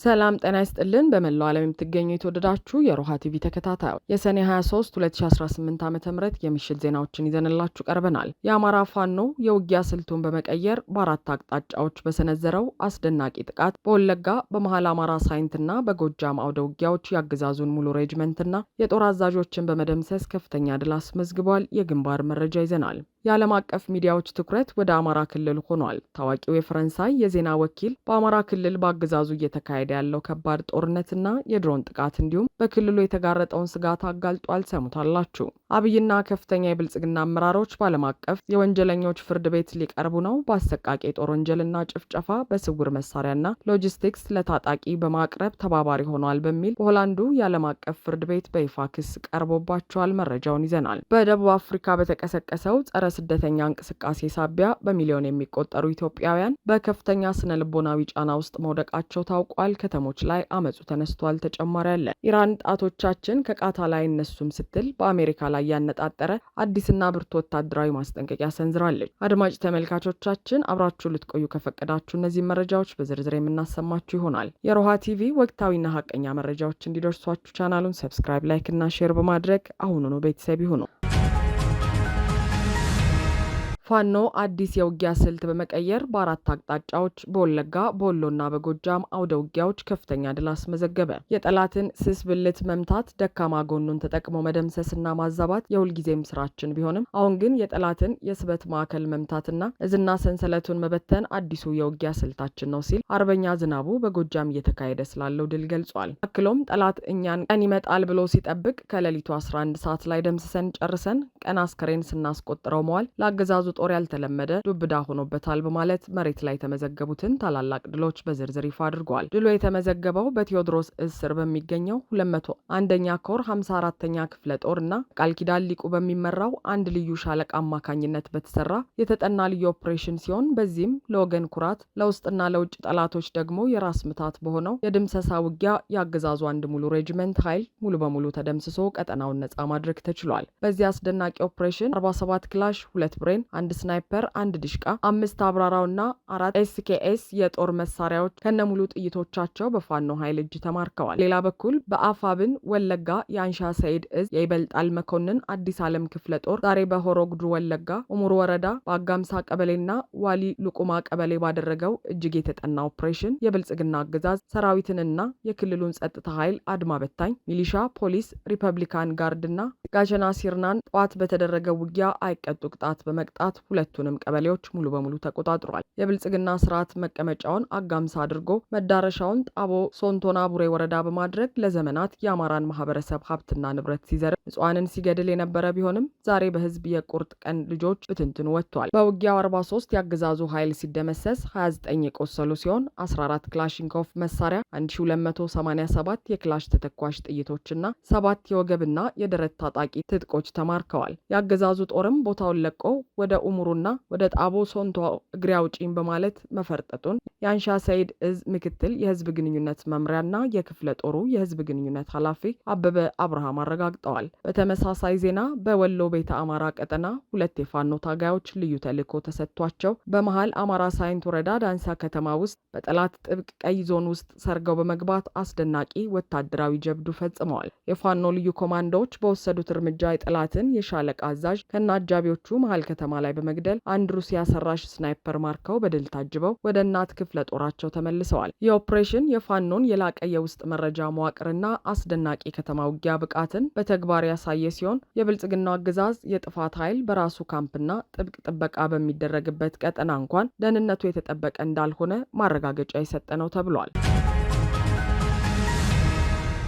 ሰላም ጤና ይስጥልን። በመላው ዓለም የምትገኙ የተወደዳችሁ የሮሃ ቲቪ ተከታታዮች የሰኔ 23 2018 ዓ.ም የምሽት ዜናዎችን ይዘንላችሁ ቀርበናል። የአማራ ፋኖ የውጊያ ስልቱን በመቀየር በአራት አቅጣጫዎች በሰነዘረው አስደናቂ ጥቃት በወለጋ በመሃል አማራ ሳይንትና በጎጃም አውደ ውጊያዎች ያገዛዙን ሙሉ ሬጅመንትና የጦር አዛዦችን በመደምሰስ ከፍተኛ ድል አስመዝግቧል። የግንባር መረጃ ይዘናል። የዓለም አቀፍ ሚዲያዎች ትኩረት ወደ አማራ ክልል ሆኗል። ታዋቂው የፈረንሳይ የዜና ወኪል በአማራ ክልል በአገዛዙ እየተካሄደ ያለው ከባድ ጦርነትና የድሮን ጥቃት እንዲሁም በክልሉ የተጋረጠውን ስጋት አጋልጧል። ሰሙታላችሁ። አብይና ከፍተኛ የብልጽግና አመራሮች በዓለም አቀፍ የወንጀለኞች ፍርድ ቤት ሊቀርቡ ነው። በአሰቃቂ የጦር ወንጀልና ጭፍጨፋ በስውር መሳሪያና ሎጂስቲክስ ለታጣቂ በማቅረብ ተባባሪ ሆኗል በሚል በሆላንዱ የዓለም አቀፍ ፍርድ ቤት በይፋ ክስ ቀርቦባቸዋል። መረጃውን ይዘናል። በደቡብ አፍሪካ በተቀሰቀሰው ጸረ ስደተኛ እንቅስቃሴ ሳቢያ በሚሊዮን የሚቆጠሩ ኢትዮጵያውያን በከፍተኛ ስነ ልቦናዊ ጫና ውስጥ መውደቃቸው ታውቋል። ከተሞች ላይ አመጹ ተነስቷል። ተጨማሪ አለ። ኢራን ጣቶቻችን ከቃታ ላይ እነሱም ስትል በአሜሪካ ላይ ያነጣጠረ አዲስና ብርቱ ወታደራዊ ማስጠንቀቂያ ሰንዝራለች። አድማጭ ተመልካቾቻችን አብራችሁ ልትቆዩ ከፈቀዳችሁ እነዚህ መረጃዎች በዝርዝር የምናሰማችሁ ይሆናል። የሮሃ ቲቪ ወቅታዊና ሀቀኛ መረጃዎች እንዲደርሷችሁ ቻናሉን ሰብስክራይብ፣ ላይክ እና ሼር በማድረግ አሁኑኑ ቤተሰብ ይሁኑ። ፋኖ አዲስ የውጊያ ስልት በመቀየር በአራት አቅጣጫዎች በወለጋ በወሎና በጎጃም አውደ ውጊያዎች ከፍተኛ ድል አስመዘገበ። የጠላትን ስስ ብልት መምታት፣ ደካማ ጎኑን ተጠቅሞ መደምሰስና ማዛባት የሁልጊዜም ስራችን ቢሆንም አሁን ግን የጠላትን የስበት ማዕከል መምታትና እዝና ሰንሰለቱን መበተን አዲሱ የውጊያ ስልታችን ነው ሲል አርበኛ ዝናቡ በጎጃም እየተካሄደ ስላለው ድል ገልጿል። አክሎም ጠላት እኛን ቀን ይመጣል ብሎ ሲጠብቅ ከሌሊቱ 11 ሰዓት ላይ ደምስሰን ጨርሰን ቀን አስከሬን ስናስቆጥረው መዋል ለአገዛዙ ጦር ያልተለመደ ዱብዳ ሆኖበታል በማለት መሬት ላይ የተመዘገቡትን ታላላቅ ድሎች በዝርዝር ይፋ አድርገዋል። ድሎ የተመዘገበው በቴዎድሮስ እስር በሚገኘው 201ኛ ኮር 54ኛ ክፍለ ጦር እና ቃል ኪዳን ሊቁ በሚመራው አንድ ልዩ ሻለቃ አማካኝነት በተሰራ የተጠና ልዩ ኦፕሬሽን ሲሆን በዚህም ለወገን ኩራት፣ ለውስጥና ለውጭ ጠላቶች ደግሞ የራስ ምታት በሆነው የድምሰሳ ውጊያ የአገዛዙ አንድ ሙሉ ሬጅመንት ኃይል ሙሉ በሙሉ ተደምስሶ ቀጠናውን ነጻ ማድረግ ተችሏል። በዚህ አስደናቂ ኦፕሬሽን 47 ክላሽ፣ 2 ብሬን፣ 1 ስናይፐር፣ 1 ዲሽቃ፣ 5 አብራራውና 4 ኤስኬኤስ የጦር መሳሪያዎች ከነሙሉ ጥይቶቻቸው በፋኖ ኃይል እጅ ተማርከዋል። ሌላ በኩል በአፋብን ወለጋ የአንሻ ሰይድ እዝ የይበልጣል መኮንን አዲስ ዓለም ክፍለ ጦር ዛሬ በሆሮ ጉድሩ ወለጋ ኡሙሩ ወረዳ በአጋምሳ ቀበሌና ዋሊ ሉቁማ ቀበሌ ባደረገው እጅግ የተጠና ኦፕሬሽን የብልጽግና አገዛዝ ሰራዊትንና የክልሉን ጸጥታ ኃይል አድማ በታኝ ሚሊሻ፣ ፖሊስ፣ ሪፐብሊካን ጋርድና ጋሸና ሲርናን ጠዋት በተደረገው ውጊያ አይቀጡ ቅጣት በመቅጣት ሁለቱንም ቀበሌዎች ሙሉ በሙሉ ተቆጣጥሯል። የብልጽግና ስርዓት መቀመጫውን አጋምሳ አድርጎ መዳረሻውን ጣቦ ሶንቶና ቡሬ ወረዳ በማድረግ ለዘመናት የአማራን ማህበረሰብ ሀብትና ንብረት ሲዘርፍ ንጹሃንን ሲገድል የነበረ ቢሆንም ዛሬ በህዝብ የቁርጥ ቀን ልጆች ብትንትኑ ወጥቷል። በውጊያው 43 ያገዛዙ ኃይል ሲደመሰስ 29 የቆሰሉ ሲሆን 14 ክላሽንኮቭ መሳሪያ፣ 1287 የክላሽ ተተኳሽ ጥይቶችና 7 የወገብና የደረት ታጣቂ ትጥቆች ተማርከዋል። ያገዛዙ ጦርም ቦታውን ለቆ ወደ ኡሙሩና ወደ ጣቦ ሶንቶ እግሬ አውጪኝ በማለት መፈርጠጡን የአንሻ ሰይድ እዝ ምክትል የህዝብ ግንኙነት መምሪያና የክፍለ ጦሩ የህዝብ ግንኙነት ኃላፊ አበበ አብርሃም አረጋግጠዋል። በተመሳሳይ ዜና በወሎ ቤተ አማራ ቀጠና 2 የፋኖ ታጋዮች ልዩ ተልዕኮ ተሰጥቷቸው በመሃል አማራ ሳይንት ወረዳ ዳንሳ ከተማ ውስጥ በጠላት ጥብቅ ቀይ ዞን ውስጥ ሰርገው በመግባት አስደናቂ ወታደራዊ ጀብዱ ፈጽመዋል። የፋኖ ልዩ ኮማንዶዎች በወሰዱት እርምጃ የጠላትን የሻለቃ አዛዥ ከነ አጃቢዎቹ መሃል ከተማ ላይ በመግደል አንድ ሩሲያ ሰራሽ ስናይፐር ማርከው በድል ታጅበው ወደ እናት ክፍለ ጦራቸው ተመልሰዋል። የኦፕሬሽን የፋኖን የላቀ የውስጥ መረጃ መዋቅርና አስደናቂ ከተማ ውጊያ ብቃትን በተግባር ያሳየ ሲሆን የብልጽግናው አገዛዝ የጥፋት ኃይል በራሱ ካምፕና ጥብቅ ጥበቃ በሚደረግበት ቀጠና እንኳን ደህንነቱ የተጠበቀ እንዳልሆነ ማረጋገጫ የሰጠ ነው ተብሏል።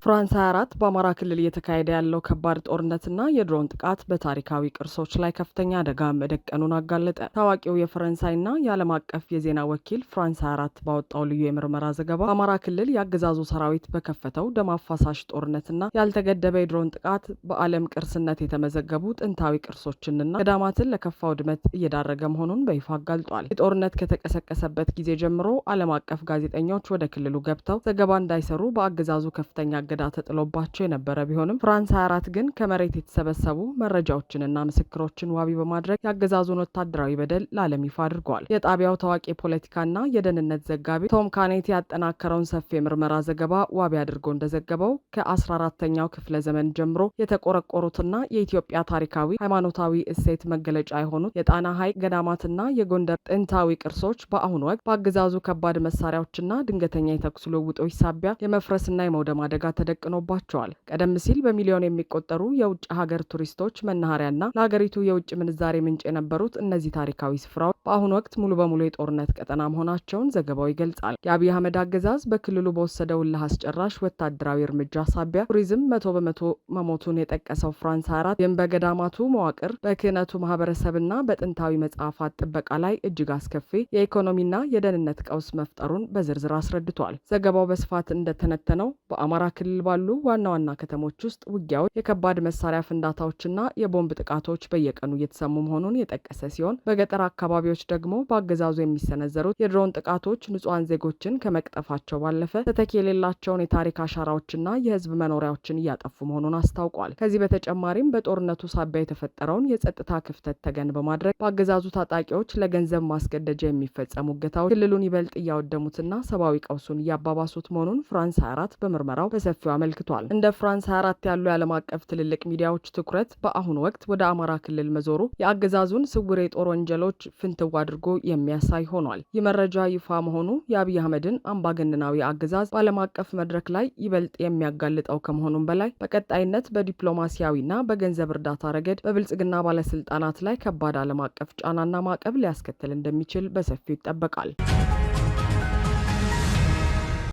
ፍራንስ 24 በአማራ ክልል እየተካሄደ ያለው ከባድ ጦርነትና የድሮን ጥቃት በታሪካዊ ቅርሶች ላይ ከፍተኛ አደጋ መደቀኑን አጋለጠ። ታዋቂው የፈረንሳይና የዓለም አቀፍ የዜና ወኪል ፍራንስ 24 ባወጣው ልዩ የምርመራ ዘገባ በአማራ ክልል የአገዛዙ ሰራዊት በከፈተው ደም አፋሳሽ ጦርነትና ያልተገደበ የድሮን ጥቃት በዓለም ቅርስነት የተመዘገቡ ጥንታዊ ቅርሶችንና ገዳማትን ለከፋ ውድመት እየዳረገ መሆኑን በይፋ አጋልጧል። የጦርነት ከተቀሰቀሰበት ጊዜ ጀምሮ ዓለም አቀፍ ጋዜጠኞች ወደ ክልሉ ገብተው ዘገባ እንዳይሰሩ በአገዛዙ ከፍተኛ እገዳ ተጥሎባቸው የነበረ ቢሆንም ፍራንስ 24 ግን ከመሬት የተሰበሰቡ መረጃዎችንና ምስክሮችን ዋቢ በማድረግ የአገዛዙን ወታደራዊ በደል ለዓለም ይፋ አድርጓል። የጣቢያው ታዋቂ ፖለቲካና የደህንነት ዘጋቢ ቶም ካኔቲ ያጠናከረውን ሰፊ የምርመራ ዘገባ ዋቢ አድርጎ እንደዘገበው ከ14ኛው ክፍለ ዘመን ጀምሮ የተቆረቆሩትና የኢትዮጵያ ታሪካዊ ሃይማኖታዊ እሴት መገለጫ የሆኑት የጣና ሐይቅ ገዳማትና የጎንደር ጥንታዊ ቅርሶች በአሁኑ ወቅት በአገዛዙ ከባድ መሳሪያዎችና ድንገተኛ የተኩስ ልውውጦች ሳቢያ የመፍረስና የመውደም አደጋ ተደቅኖባቸዋል። ቀደም ሲል በሚሊዮን የሚቆጠሩ የውጭ ሀገር ቱሪስቶች መናኸሪያና ለሀገሪቱ የውጭ ምንዛሬ ምንጭ የነበሩት እነዚህ ታሪካዊ ስፍራዎች በአሁኑ ወቅት ሙሉ በሙሉ የጦርነት ቀጠና መሆናቸውን ዘገባው ይገልጻል። የአብይ አህመድ አገዛዝ በክልሉ በወሰደው እልህ አስጨራሽ ወታደራዊ እርምጃ ሳቢያ ቱሪዝም 100% መሞቱን የጠቀሰው ፍራንስ 24 ይህም በገዳማቱ መዋቅር በክህነቱ ማህበረሰብና በጥንታዊ መጽሐፋት ጥበቃ ላይ እጅግ አስከፊ የኢኮኖሚና የደህንነት ቀውስ መፍጠሩን በዝርዝር አስረድቷል። ዘገባው በስፋት እንደተነተነው በአማራ ክልል ባሉ ዋና ዋና ከተሞች ውስጥ ውጊያዎች፣ የከባድ መሳሪያ ፍንዳታዎችና የቦምብ ጥቃቶች በየቀኑ እየተሰሙ መሆኑን የጠቀሰ ሲሆን በገጠር አካባቢዎች ደግሞ በአገዛዙ የሚሰነዘሩት የድሮን ጥቃቶች ንጹሐን ዜጎችን ከመቅጠፋቸው ባለፈ ተተኪ የሌላቸውን የታሪክ አሻራዎችና የህዝብ መኖሪያዎችን እያጠፉ መሆኑን አስታውቋል። ከዚህ በተጨማሪም በጦርነቱ ሳቢያ የተፈጠረውን የጸጥታ ክፍተት ተገን በማድረግ በአገዛዙ ታጣቂዎች ለገንዘብ ማስገደጃ የሚፈጸሙ እገታዎች ክልሉን ይበልጥ እያወደሙትና ሰብአዊ ቀውሱን እያባባሱት መሆኑን ፍራንስ 24 በምርመራው በሰፊው አመልክቷል። እንደ ፍራንስ 24 ያሉ የዓለም አቀፍ ትልልቅ ሚዲያዎች ትኩረት በአሁኑ ወቅት ወደ አማራ ክልል መዞሩ የአገዛዙን ስውር የጦር ወንጀሎች ፍንትው አድርጎ የሚያሳይ ሆኗል። ይህ መረጃ ይፋ መሆኑ የአብይ አህመድን አምባገነናዊ አገዛዝ በዓለም አቀፍ መድረክ ላይ ይበልጥ የሚያጋልጠው ከመሆኑም በላይ በቀጣይነት በዲፕሎማሲያዊና በገንዘብ እርዳታ ረገድ በብልጽግና ባለስልጣናት ላይ ከባድ ዓለም አቀፍ ጫናና ማዕቀብ ሊያስከትል እንደሚችል በሰፊው ይጠበቃል።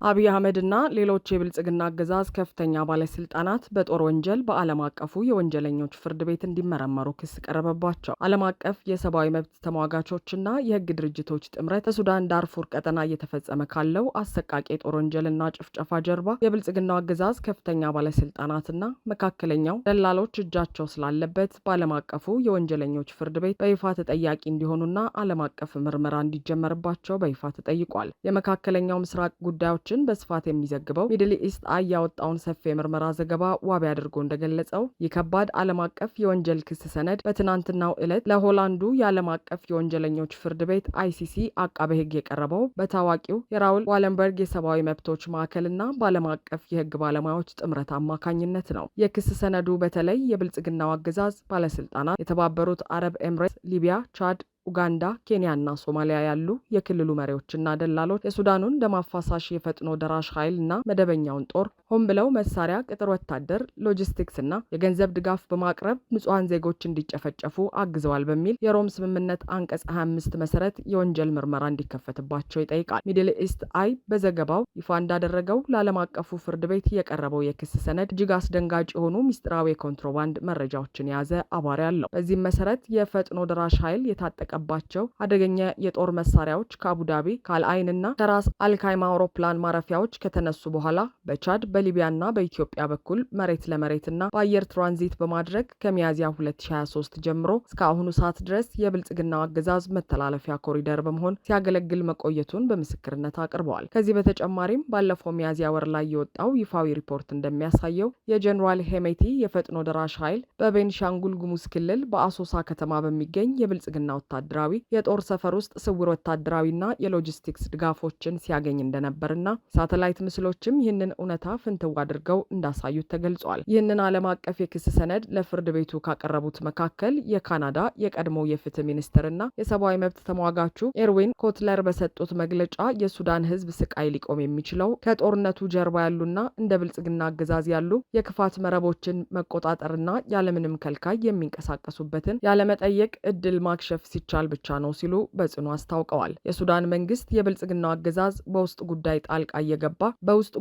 አብይ አህመድና ሌሎች የብልጽግና አገዛዝ ከፍተኛ ባለስልጣናት በጦር ወንጀል በዓለም አቀፉ የወንጀለኞች ፍርድ ቤት እንዲመረመሩ ክስ ቀረበባቸው። ዓለም አቀፍ የሰብአዊ መብት ተሟጋቾችና የህግ ድርጅቶች ጥምረት በሱዳን ዳርፉር ቀጠና እየተፈጸመ ካለው አሰቃቂ የጦር ወንጀልና ጭፍጨፋ ጀርባ የብልጽግናው አገዛዝ ከፍተኛ ባለስልጣናትና መካከለኛው ደላሎች እጃቸው ስላለበት በዓለም አቀፉ የወንጀለኞች ፍርድ ቤት በይፋ ተጠያቂ እንዲሆኑና ዓለም አቀፍ ምርመራ እንዲጀመርባቸው በይፋ ተጠይቋል። የመካከለኛው ምስራቅ ጉዳዮች በስፋት የሚዘግበው ሚድል ኢስት አይ ያወጣውን ሰፊ የምርመራ ዘገባ ዋቢ አድርጎ እንደገለጸው የከባድ ዓለም አቀፍ የወንጀል ክስ ሰነድ በትናንትናው ዕለት ለሆላንዱ የዓለም አቀፍ የወንጀለኞች ፍርድ ቤት አይሲሲ አቃቤ ህግ የቀረበው በታዋቂው የራውል ዋለንበርግ የሰብአዊ መብቶች ማዕከልና በዓለም አቀፍ የህግ ባለሙያዎች ጥምረት አማካኝነት ነው። የክስ ሰነዱ በተለይ የብልጽግናው አገዛዝ ባለስልጣናት የተባበሩት አረብ ኤምሬትስ፣ ሊቢያ፣ ቻድ፣ ኡጋንዳ፣ ኬንያና ሶማሊያ ያሉ የክልሉ መሪዎችና ደላሎች የሱዳኑን ደም አፋሳሽ የፈጥኖ ደራሽ ኃይል እና መደበኛውን ጦር ሆን ብለው መሳሪያ፣ ቅጥር ወታደር፣ ሎጂስቲክስ እና የገንዘብ ድጋፍ በማቅረብ ንጹሐን ዜጎች እንዲጨፈጨፉ አግዘዋል በሚል የሮም ስምምነት አንቀጽ 25 መሰረት የወንጀል ምርመራ እንዲከፈትባቸው ይጠይቃል። ሚድል ኢስት አይ በዘገባው ይፋ እንዳደረገው ለዓለም አቀፉ ፍርድ ቤት የቀረበው የክስ ሰነድ እጅግ አስደንጋጭ የሆኑ ሚስጥራዊ የኮንትሮባንድ መረጃዎችን የያዘ አባሪ አለው። በዚህም መሰረት የፈጥኖ ደራሽ ኃይል የታጠቀ ባቸው አደገኛ የጦር መሳሪያዎች ከአቡዳቢ ከአልአይንና ከራስ አልካይማ አውሮፕላን ማረፊያዎች ከተነሱ በኋላ በቻድ በሊቢያና በኢትዮጵያ በኩል መሬት ለመሬትና በአየር ትራንዚት በማድረግ ከሚያዝያ 2023 ጀምሮ እስከ አሁኑ ሰዓት ድረስ የብልጽግናው አገዛዝ መተላለፊያ ኮሪደር በመሆን ሲያገለግል መቆየቱን በምስክርነት አቅርበዋል። ከዚህ በተጨማሪም ባለፈው ሚያዝያ ወር ላይ የወጣው ይፋዊ ሪፖርት እንደሚያሳየው የጀኔራል ሄሜቲ የፈጥኖ ደራሽ ኃይል በቤንሻንጉል ጉሙዝ ክልል በአሶሳ ከተማ በሚገኝ የብልጽግና ወታደራዊ የጦር ሰፈር ውስጥ ስውር ወታደራዊና የሎጂስቲክስ ድጋፎችን ሲያገኝ እንደነበርና ሳተላይት ምስሎችም ይህንን እውነታ ፍንትው አድርገው እንዳሳዩት ተገልጿል። ይህንን ዓለም አቀፍ የክስ ሰነድ ለፍርድ ቤቱ ካቀረቡት መካከል የካናዳ የቀድሞ የፍትህ ሚኒስትርና የሰብአዊ መብት ተሟጋቹ ኤርዊን ኮትለር በሰጡት መግለጫ የሱዳን ህዝብ ስቃይ ሊቆም የሚችለው ከጦርነቱ ጀርባ ያሉና እንደ ብልጽግና አገዛዝ ያሉ የክፋት መረቦችን መቆጣጠርና ያለምንም ከልካይ የሚንቀሳቀሱበትን ያለመጠየቅ እድል ማክሸፍ ሲቻል ብቻ ነው ሲሉ በጽኑ አስታውቀዋል። የሱዳን መንግስት የብልጽግናው አገዛዝ በውስጥ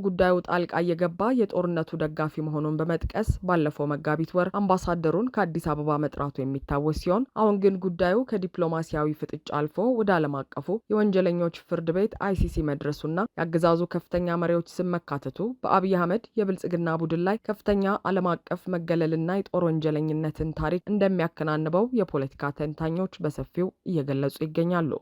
ጉዳዩ ጣልቃ እየገባ የጦርነቱ ደጋፊ መሆኑን በመጥቀስ ባለፈው መጋቢት ወር አምባሳደሩን ከአዲስ አበባ መጥራቱ የሚታወስ ሲሆን አሁን ግን ጉዳዩ ከዲፕሎማሲያዊ ፍጥጫ አልፎ ወደ ዓለም አቀፉ የወንጀለኞች ፍርድ ቤት አይሲሲ መድረሱና የአገዛዙ ከፍተኛ መሪዎች ስም መካተቱ በአብይ አህመድ የብልጽግና ቡድን ላይ ከፍተኛ ዓለም አቀፍ መገለልና የጦር ወንጀለኝነትን ታሪክ እንደሚያከናንበው የፖለቲካ ተንታኞች በሰፊው እየገለጹ ይገኛሉ።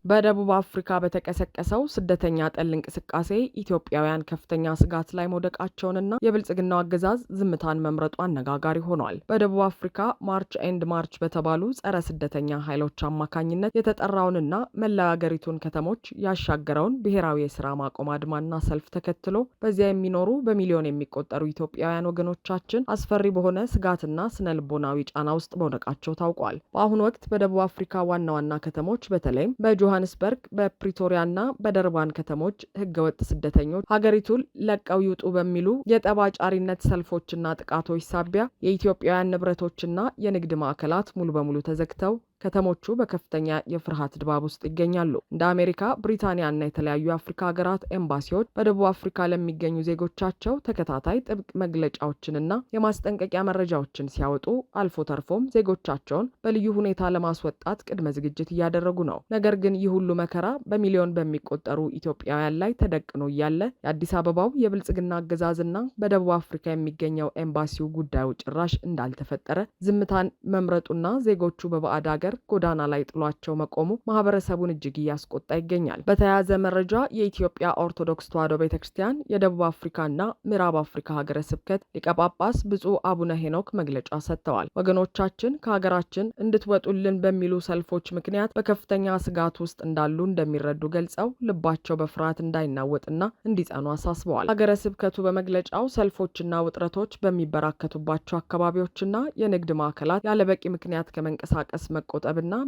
በደቡብ አፍሪካ በተቀሰቀሰው ስደተኛ ጠል እንቅስቃሴ ኢትዮጵያውያን ከፍተኛ ስጋት ላይ መውደቃቸውንና የብልጽግናው አገዛዝ ዝምታን መምረጡ አነጋጋሪ ሆኗል። በደቡብ አፍሪካ ማርች ኤንድ ማርች በተባሉ ጸረ ስደተኛ ኃይሎች አማካኝነት የተጠራውንና መላው አገሪቱን ከተሞች ያሻገረውን ብሔራዊ የስራ ማቆም አድማና ሰልፍ ተከትሎ በዚያ የሚኖሩ በሚሊዮን የሚቆጠሩ ኢትዮጵያውያን ወገኖቻችን አስፈሪ በሆነ ስጋትና ስነ ልቦናዊ ጫና ውስጥ መውደቃቸው ታውቋል። በአሁኑ ወቅት በደቡብ አፍሪካ ዋና ዋና ከተሞች በተለይም በጆሃንስበርግ፣ በፕሪቶሪያና በደርባን ከተሞች ህገወጥ ስደተኞች ሀገሪቱን ለቀው ይውጡ በሚሉ የጠባጫሪነት ሰልፎችና ጥቃቶች ሳቢያ የኢትዮጵያውያን ንብረቶችና የንግድ ማዕከላት ሙሉ በሙሉ ተዘግተው ከተሞቹ በከፍተኛ የፍርሃት ድባብ ውስጥ ይገኛሉ። እንደ አሜሪካ፣ ብሪታንያና የተለያዩ የአፍሪካ ሀገራት ኤምባሲዎች በደቡብ አፍሪካ ለሚገኙ ዜጎቻቸው ተከታታይ ጥብቅ መግለጫዎችንና የማስጠንቀቂያ መረጃዎችን ሲያወጡ አልፎ ተርፎም ዜጎቻቸውን በልዩ ሁኔታ ለማስወጣት ቅድመ ዝግጅት እያደረጉ ነው። ነገር ግን ይህ ሁሉ መከራ በሚሊዮን በሚቆጠሩ ኢትዮጵያውያን ላይ ተደቅኖ እያለ የአዲስ አበባው የብልጽግና አገዛዝና በደቡብ አፍሪካ የሚገኘው ኤምባሲው ጉዳዩ ጭራሽ እንዳልተፈጠረ ዝምታን መምረጡና ዜጎቹ በባዕድ ሀገር ጎዳና ላይ ጥሏቸው መቆሙ ማህበረሰቡን እጅግ እያስቆጣ ይገኛል። በተያያዘ መረጃ የኢትዮጵያ ኦርቶዶክስ ተዋሕዶ ቤተክርስቲያን የደቡብ አፍሪካና ምዕራብ አፍሪካ ሀገረ ስብከት ሊቀ ጳጳስ ብፁዕ አቡነ ሄኖክ መግለጫ ሰጥተዋል። ወገኖቻችን ከሀገራችን እንድትወጡልን በሚሉ ሰልፎች ምክንያት በከፍተኛ ስጋት ውስጥ እንዳሉ እንደሚረዱ ገልጸው ልባቸው በፍርሃት እንዳይናወጥና እንዲጸኑ አሳስበዋል። ሀገረ ስብከቱ በመግለጫው ሰልፎችና ውጥረቶች በሚበራከቱባቸው አካባቢዎችና የንግድ ማዕከላት ያለበቂ ምክንያት ከመንቀሳቀስ መቆጠብና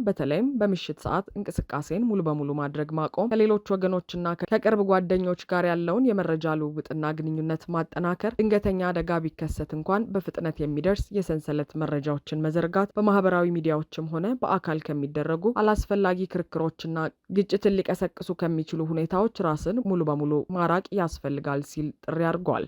በተለይም በምሽት ሰዓት እንቅስቃሴን ሙሉ በሙሉ ማድረግ ማቆም፣ ከሌሎች ወገኖችና ከቅርብ ጓደኞች ጋር ያለውን የመረጃ ልውውጥና ግንኙነት ማጠናከር፣ ድንገተኛ አደጋ ቢከሰት እንኳን በፍጥነት የሚደርስ የሰንሰለት መረጃዎችን መዘርጋት፣ በማህበራዊ ሚዲያዎችም ሆነ በአካል ከሚደረጉ አላስፈላጊ ክርክሮችና ግጭትን ሊቀሰቅሱ ከሚችሉ ሁኔታዎች ራስን ሙሉ በሙሉ ማራቅ ያስፈልጋል ሲል ጥሪ አድርጓል።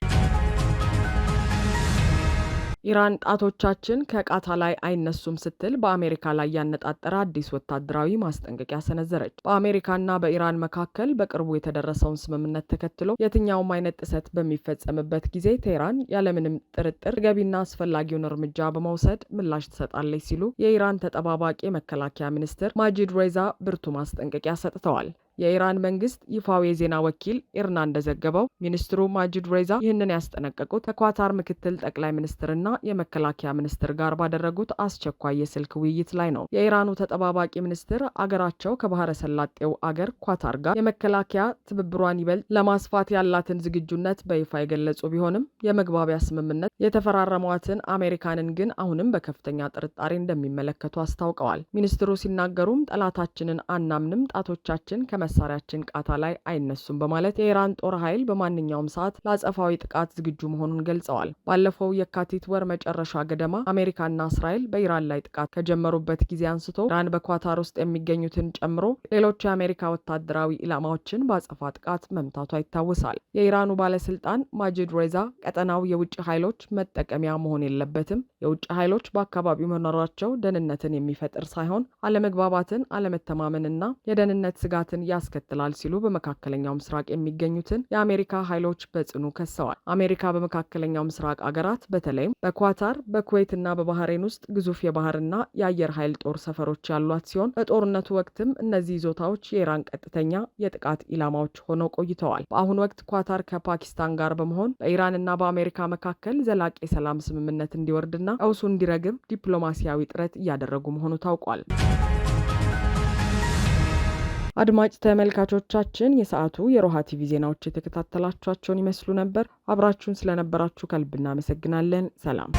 ኢራን ጣቶቻችን ከቃታ ላይ አይነሱም ስትል በአሜሪካ ላይ ያነጣጠረ አዲስ ወታደራዊ ማስጠንቀቂያ ሰነዘረች። በአሜሪካና በኢራን መካከል በቅርቡ የተደረሰውን ስምምነት ተከትሎ የትኛውም አይነት ጥሰት በሚፈጸምበት ጊዜ ቴህራን ያለምንም ጥርጥር ገቢና አስፈላጊውን እርምጃ በመውሰድ ምላሽ ትሰጣለች ሲሉ የኢራን ተጠባባቂ መከላከያ ሚኒስትር ማጂድ ሬዛ ብርቱ ማስጠንቀቂያ ሰጥተዋል። የኢራን መንግስት ይፋዊ የዜና ወኪል ኢርና እንደዘገበው ሚኒስትሩ ማጂድ ሬዛ ይህንን ያስጠነቀቁት ከኳታር ምክትል ጠቅላይ ሚኒስትርና የመከላከያ ሚኒስትር ጋር ባደረጉት አስቸኳይ የስልክ ውይይት ላይ ነው። የኢራኑ ተጠባባቂ ሚኒስትር አገራቸው ከባህረ ሰላጤው አገር ኳታር ጋር የመከላከያ ትብብሯን ይበልጥ ለማስፋት ያላትን ዝግጁነት በይፋ የገለጹ ቢሆንም የመግባቢያ ስምምነት የተፈራረሟትን አሜሪካንን ግን አሁንም በከፍተኛ ጥርጣሬ እንደሚመለከቱ አስታውቀዋል። ሚኒስትሩ ሲናገሩም ጠላታችንን አናምንም፣ ጣቶቻችን መሳሪያችን ቃታ ላይ አይነሱም በማለት የኢራን ጦር ኃይል በማንኛውም ሰዓት ለአጸፋዊ ጥቃት ዝግጁ መሆኑን ገልጸዋል። ባለፈው የካቲት ወር መጨረሻ ገደማ አሜሪካና እስራኤል በኢራን ላይ ጥቃት ከጀመሩበት ጊዜ አንስቶ ኢራን በኳታር ውስጥ የሚገኙትን ጨምሮ ሌሎች የአሜሪካ ወታደራዊ ኢላማዎችን በአጸፋ ጥቃት መምታቷ ይታወሳል። የኢራኑ ባለስልጣን ማጂድ ሬዛ ቀጠናው የውጭ ኃይሎች መጠቀሚያ መሆን የለበትም፣ የውጭ ኃይሎች በአካባቢው መኖራቸው ደህንነትን የሚፈጥር ሳይሆን አለመግባባትን፣ አለመተማመንና የደህንነት ስጋትን ያስከትላል ሲሉ በመካከለኛው ምስራቅ የሚገኙትን የአሜሪካ ኃይሎች በጽኑ ከሰዋል። አሜሪካ በመካከለኛው ምስራቅ አገራት በተለይም በኳታር፣ በኩዌትና በባህሬን ውስጥ ግዙፍ የባህርና የአየር ኃይል ጦር ሰፈሮች ያሏት ሲሆን በጦርነቱ ወቅትም እነዚህ ይዞታዎች የኢራን ቀጥተኛ የጥቃት ኢላማዎች ሆነው ቆይተዋል። በአሁኑ ወቅት ኳታር ከፓኪስታን ጋር በመሆን በኢራንና በአሜሪካ መካከል ዘላቂ የሰላም ስምምነት እንዲወርድና ቀውሱ እንዲረግብ ዲፕሎማሲያዊ ጥረት እያደረጉ መሆኑ ታውቋል። አድማጭ ተመልካቾቻችን የሰዓቱ የሮሃ ቲቪ ዜናዎች የተከታተላችኋቸውን ይመስሉ ነበር። አብራችሁን ስለነበራችሁ ከልብ እናመሰግናለን። ሰላም።